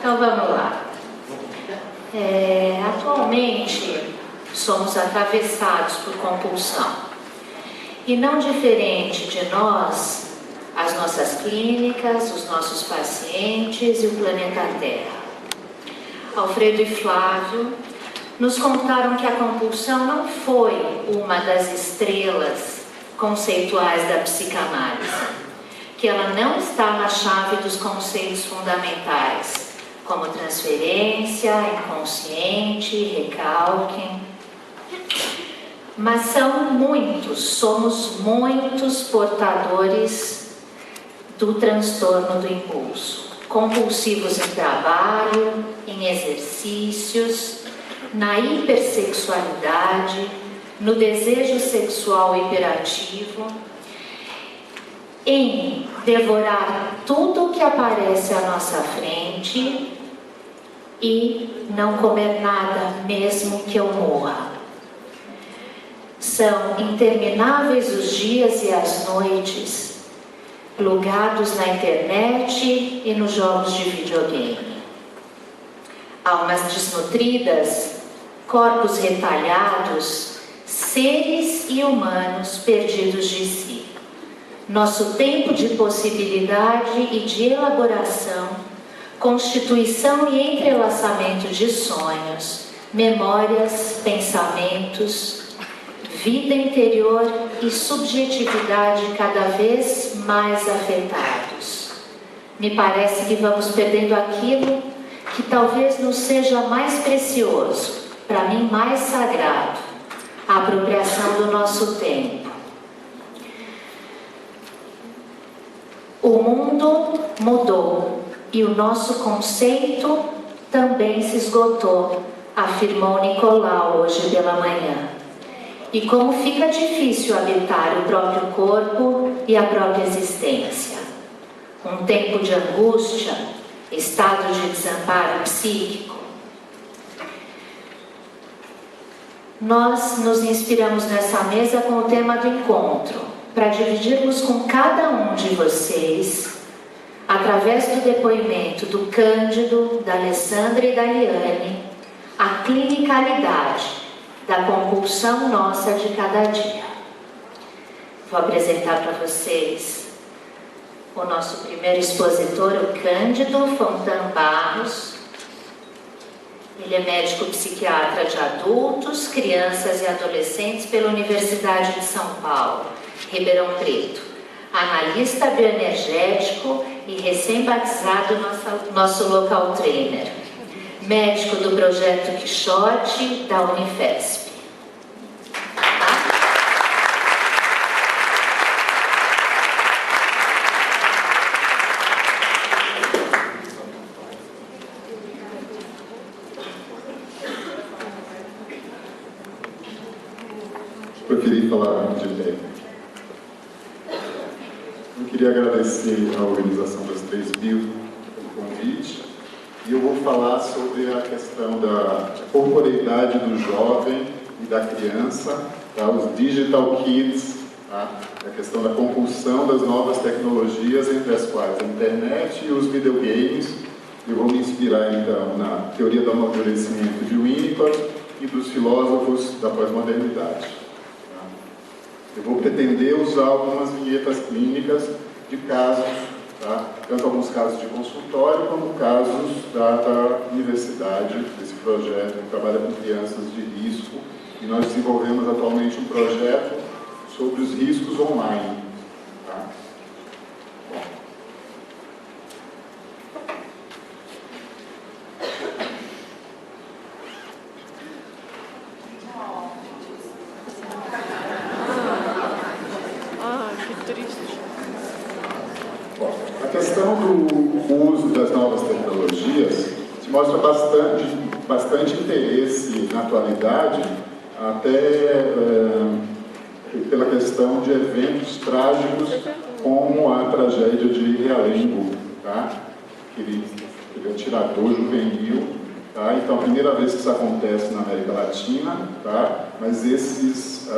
Então vamos lá. Atualmente somos atravessados por compulsão. E não diferente de nós, as nossas clínicas, os nossos pacientes e o planeta Terra. Alfredo e Flávio nos contaram que a compulsão não foi uma das estrelas conceituais da psicanálise, que ela não está na chave dos conceitos fundamentais, como transferência, inconsciente, recalque. Mas somos muitos portadores do transtorno do impulso, compulsivos em trabalho, em exercícios, na hipersexualidade, no desejo sexual hiperativo, em devorar tudo que aparece à nossa frente e não comer nada, mesmo que eu morra. São intermináveis os dias e as noites plugados na internet e nos jogos de videogame. Almas desnutridas, corpos retalhados, seres e humanos perdidos de si. Nosso tempo de possibilidade e de elaboração, constituição e entrelaçamento de sonhos, memórias, pensamentos, vida interior e subjetividade cada vez mais afetados. Me parece que vamos perdendo aquilo que talvez nos seja mais precioso, para mim mais sagrado, a apropriação do nosso tempo. O mundo mudou e o nosso conceito também se esgotou, afirmou Nicolau hoje pela manhã. E como fica difícil habitar o próprio corpo e a própria existência. Um tempo de angústia, estado de desamparo psíquico. Nós nos inspiramos nessa mesa com o tema do encontro, para dividirmos com cada um de vocês, através do depoimento do Cândido, da Alessandra e da Liane, a clinicalidade da compulsão nossa de cada dia. Vou apresentar para vocês o nosso primeiro expositor, o Cândido Fontan Barros. Ele é médico psiquiatra de adultos, crianças e adolescentes pela Universidade de São Paulo, Ribeirão Preto. Analista bioenergético e recém-batizado nosso local trainer. Médico do Projeto Quixote da Unifesp. Eu queria falar de leve. Eu queria agradecer à organização das 3 Bios pelo convite. E eu vou falar sobre a questão da corporeidade do jovem e da criança, tá? Os digital kids, tá? A questão da compulsão das novas tecnologias, entre as quais a internet e os videogames. Eu vou me inspirar, então, na teoria do amadurecimento de Winnicott e dos filósofos da pós-modernidade. Tá? Eu vou pretender usar algumas vinhetas clínicas de casos, tá? Tanto alguns casos de consultório, como casos da universidade, desse projeto que trabalha com crianças de risco. E nós desenvolvemos atualmente um projeto sobre os riscos online. Tá? Que triste. Bom, a questão do uso das novas tecnologias se mostra bastante interesse na atualidade, até pela questão de eventos trágicos como a tragédia de Realengo, tá? Aquele atirador juvenil, tá? Então, a primeira vez que isso acontece na América Latina, tá? Mas esses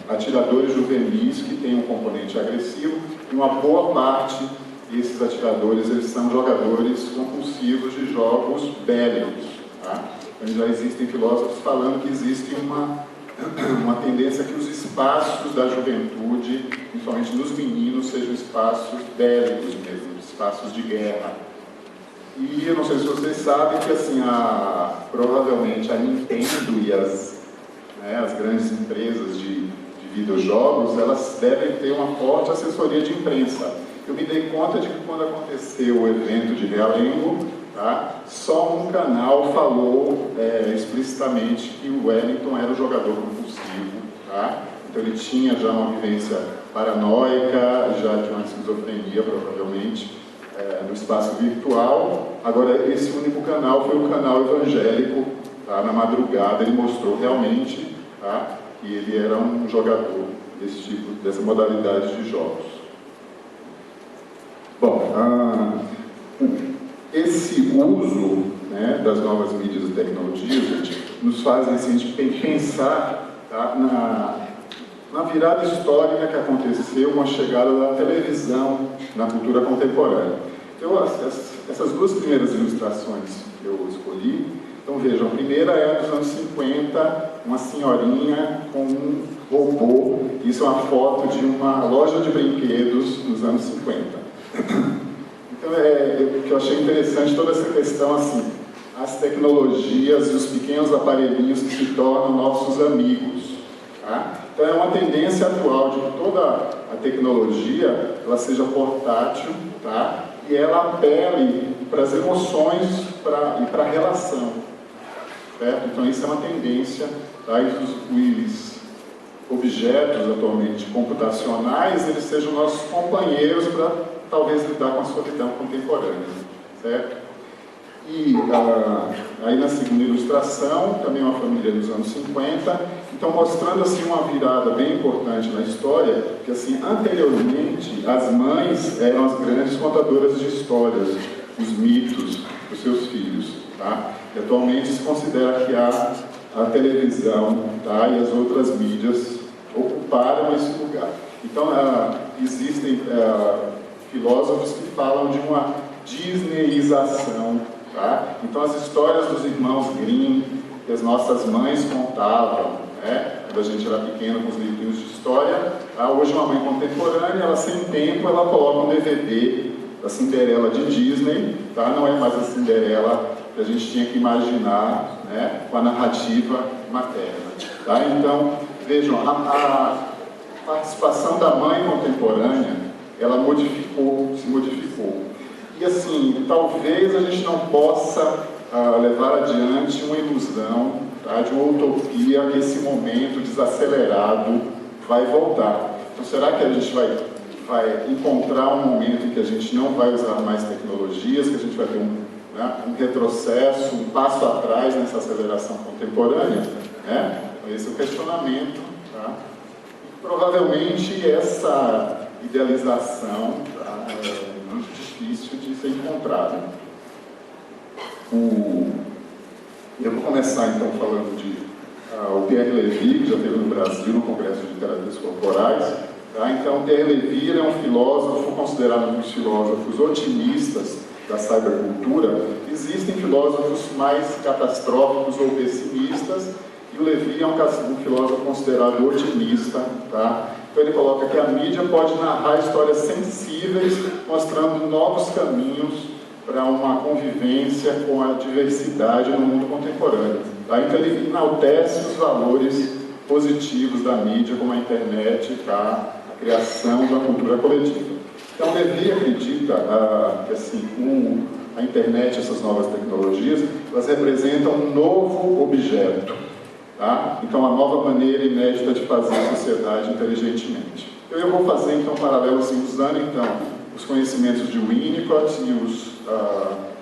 atiradores juvenis que têm um componente agressivo, e uma boa parte e esses atiradores eles são jogadores compulsivos de jogos bélicos. Tá? Então, já existem filósofos falando que existe uma tendência que os espaços da juventude, principalmente nos meninos, sejam espaços bélicos mesmo, espaços de guerra. E eu não sei se vocês sabem que assim, provavelmente a Nintendo e as grandes empresas de videojogos, elas devem ter uma forte assessoria de imprensa. Eu me dei conta de que quando aconteceu o evento de Realengo, tá, só um canal falou explicitamente que o Wellington era um jogador compulsivo. Tá? Então ele tinha já uma vivência paranoica, já de uma esquizofrenia, provavelmente, no espaço virtual. Agora, esse único canal foi um canal evangélico. Tá? Na madrugada ele mostrou realmente, tá, que ele era um jogador dessa modalidade de jogos. Bom, esse uso, né, das novas mídias e tecnologias, gente, nos faz assim, pensar, tá, na virada histórica que aconteceu com a chegada da televisão na cultura contemporânea. Então, essas duas primeiras ilustrações que eu escolhi, então vejam, a primeira é dos anos 50, uma senhorinha com um robô. Isso é uma foto de uma loja de brinquedos nos anos 50. Então, o que eu achei interessante toda essa questão, assim, as tecnologias e os pequenos aparelhinhos que se tornam nossos amigos. Tá? Então, é uma tendência atual de que toda a tecnologia ela seja portátil, tá? E ela apele para as emoções e para a relação. Certo? Então, isso é uma tendência. Tá? E os objetos atualmente computacionais, eles sejam nossos companheiros para talvez lidar com a solidão contemporânea. Certo? E aí na segunda ilustração, também uma família dos anos 50, então mostrando assim uma virada bem importante na história, que assim, anteriormente as mães eram as grandes contadoras de histórias, os mitos dos seus filhos, tá? E atualmente se considera que a televisão, tá, e as outras mídias ocuparam esse lugar. Então existem filósofos que falam de uma disneyização. Tá? Então, as histórias dos irmãos Grimm, que as nossas mães contavam, né? Quando a gente era pequeno com os livrinhos de história, tá? Hoje uma mãe contemporânea, ela sem tempo, ela coloca um DVD da Cinderela de Disney, tá? Não é mais a Cinderela que a gente tinha que imaginar, né? Com a narrativa materna. Tá? Então, vejam, a participação da mãe contemporânea, ela se modificou. E assim, talvez a gente não possa levar adiante uma ilusão, tá, de uma utopia que esse momento desacelerado vai voltar. Então, será que a gente vai encontrar um momento em que a gente não vai usar mais tecnologias, que a gente vai ter um retrocesso, um passo atrás nessa aceleração contemporânea? Né? Então, esse é o questionamento. Tá? E, provavelmente essa idealização, tá, muito difícil de ser encontrado. Eu vou começar então falando de o Pierre Levy, que já esteve no Brasil no Congresso de Terapias Corporais. Tá? Então, Pierre Levy é um filósofo considerado um dos filósofos otimistas da cybercultura. Existem filósofos mais catastróficos ou pessimistas, e o Levy é um filósofo considerado otimista. Tá? Então ele coloca que a mídia pode narrar histórias sensíveis, mostrando novos caminhos para uma convivência com a diversidade no mundo contemporâneo. Tá? Então ele enaltece os valores positivos da mídia, como a internet, tá? A criação da cultura coletiva. Então Levy acredita que assim, a internet, essas novas tecnologias, elas representam um novo objeto. Tá? Então, a nova maneira inédita de fazer a sociedade inteligentemente. Eu vou fazer, então, um paralelo assim, usando, então, os conhecimentos de Winnicott e os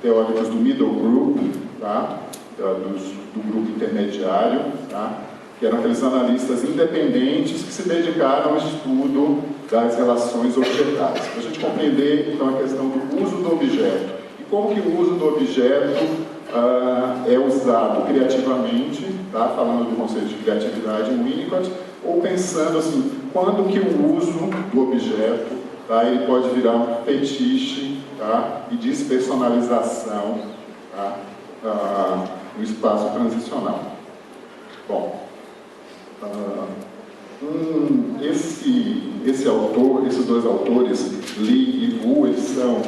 teóricos do Middle Group, tá? do grupo intermediário, tá? Que eram aqueles analistas independentes que se dedicaram ao estudo das relações objetais. Para a gente compreender, então, a questão do uso do objeto. E como que o uso do objeto é usado criativamente, tá? Falando do conceito de criatividade em Winnicott, ou pensando assim, quando que o uso do objeto tá, ele pode virar um fetiche, tá, e despersonalização, tá, no espaço transicional. Bom, esses dois autores, Lee e Wu, eles são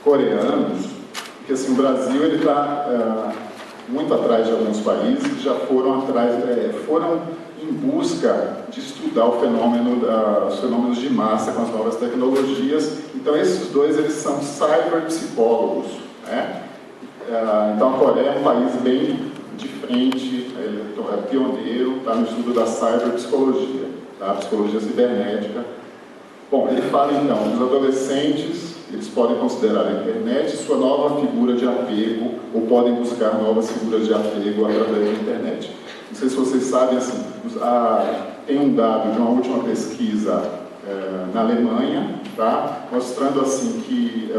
coreanos, porque assim, o Brasil está muito atrás de alguns países que já foram em busca de estudar os fenômenos de massa com as novas tecnologias. Então esses dois, eles são cyberpsicólogos, né? Então a Coreia é um país bem de frente, ele é pioneiro, está no estudo da cyberpsicologia, tá? Psicologia cibernética. Bom, ele fala então, os adolescentes, eles podem considerar a internet sua nova figura de apego, ou podem buscar novas figuras de apego através da internet. Não sei se vocês sabem, assim, tem um dado de uma última pesquisa na Alemanha, tá? Mostrando assim que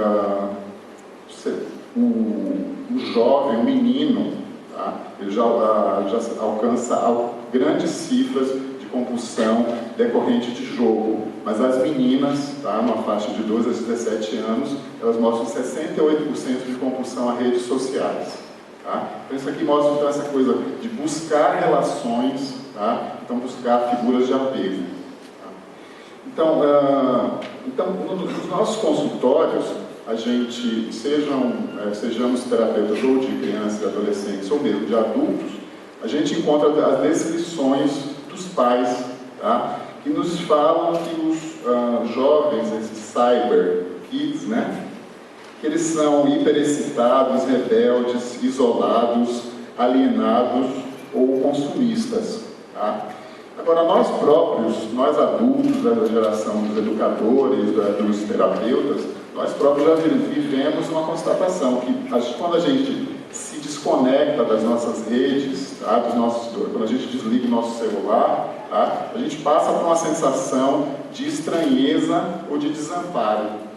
o jovem, o menino, tá? Ele já alcança grandes cifras de compulsão decorrente de jogo, mas as meninas, tá, numa faixa de 12 a 17 anos, elas mostram 68% de compulsão a redes sociais. Tá? Então isso aqui mostra então, essa coisa de buscar relações, tá? Então buscar figuras de apego. Tá? Então, nos nossos consultórios, a gente, sejamos terapeutas ou de crianças e adolescentes, ou mesmo de adultos, a gente encontra as descrições dos pais, tá? Que nos falam que os jovens, esses cyber kids, né? Que eles são hiperexcitados, rebeldes, isolados, alienados ou consumistas. Tá? Agora, nós próprios, nós adultos, da geração dos educadores, dos terapeutas, nós próprios já vivemos uma constatação que quando a gente se desconecta das nossas redes, tá? Quando a gente desliga o nosso celular, tá? A gente passa por uma sensação de estranheza ou de desamparo.